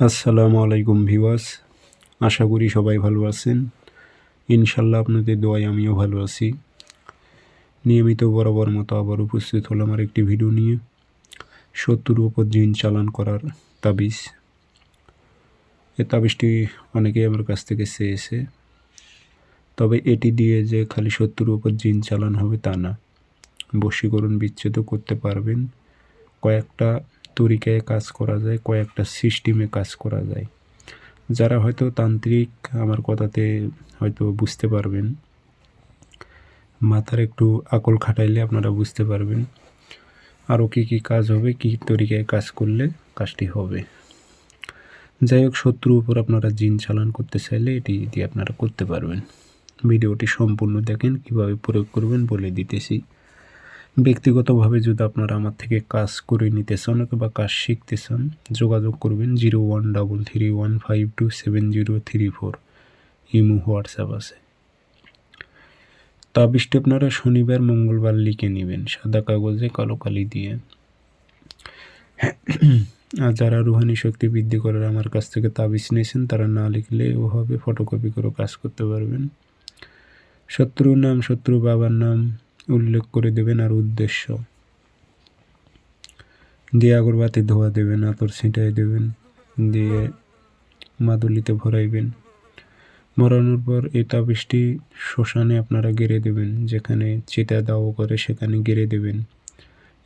আসসালামু আলাইকুম ভিউয়ার্স, আশা করি সবাই ভালো আছেন। ইনশাল্লাহ আপনাদের দোয়ায় আমিও ভালো আছি। নিয়মিত বরাবর মতো আবার উপস্থিত হলাম আর একটি ভিডিও নিয়ে। শত্রুর উপর জিন চালান করার তাবিজ। এই তাবিজটি অনেকেই আমার কাছ থেকে চেয়েছে, তবে এটি দিয়ে যে খালি শত্রুর উপর জিন চালান হবে তা না, বশীকরণ বিচ্ছেদও করতে পারবেন। কয়েকটা তরিকায় কাজ করা যায়, কয়েকটা সিস্টেমে কাজ করা যায়। যারা হয়তো তান্ত্রিক আমার কথাতে হয়তো বুঝতে পারবেন, মাথার একটু আকল খাটাইলে আপনারা বুঝতে পারবেন আরও কী কাজ হবে, কী তরিকায় কাজ করলে কাজটি হবে। যাই হোক, শত্রুর উপর আপনারা জিন চালান করতে চাইলে এটি দিয়ে আপনারা করতে পারবেন। ভিডিওটি সম্পূর্ণ দেখেন, কিভাবে প্রয়োগ করবেন বলে দিতেছি। ব্যক্তিগতভাবে যদি আপনারা আমার থেকে কাজ করে নিতে চান অথবা কাজ শিখতে চান, যোগাযোগ করবেন 013315270034। ইমো হোয়াটসঅ্যাপ আছে। তাবিজটি আপনারা শনিবার মঙ্গলবার লিখে নেবেন সাদা কাগজে কালো কালি দিয়ে। আর যারা রুহানি শক্তি বৃদ্ধি করার আমার কাছ থেকে তাবিজ নিয়েছেন তারা না লিখলেও হবে, ফটোকপি করে কাজ করতে পারবেন। শত্রুর নাম, শত্রু বাবার নাম উল্লেখ করে দেবেন আর উদ্দেশ্য দিয়ে আগরবাতি ধোয়া দেবেন, আতর ছিটাই দেবেন, দিয়ে মাদুলিতে ভরাইবেন। মরানোর পর এই তাবিজটি শ্মশানে আপনারা গেড়ে দেবেন, যেখানে চিতা দাও করে সেখানে গেড়ে দেবেন।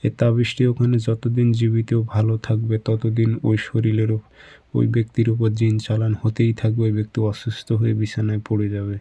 এই তাবিজটি ওখানে যতদিন জীবিত ভালো থাকবে ততদিন ওই শরীরের ওই ব্যক্তির উপর জিন চালান হতেই থাকবে। ওই ব্যক্তি অসুস্থ হয়ে বিছানায় পড়ে যাবে।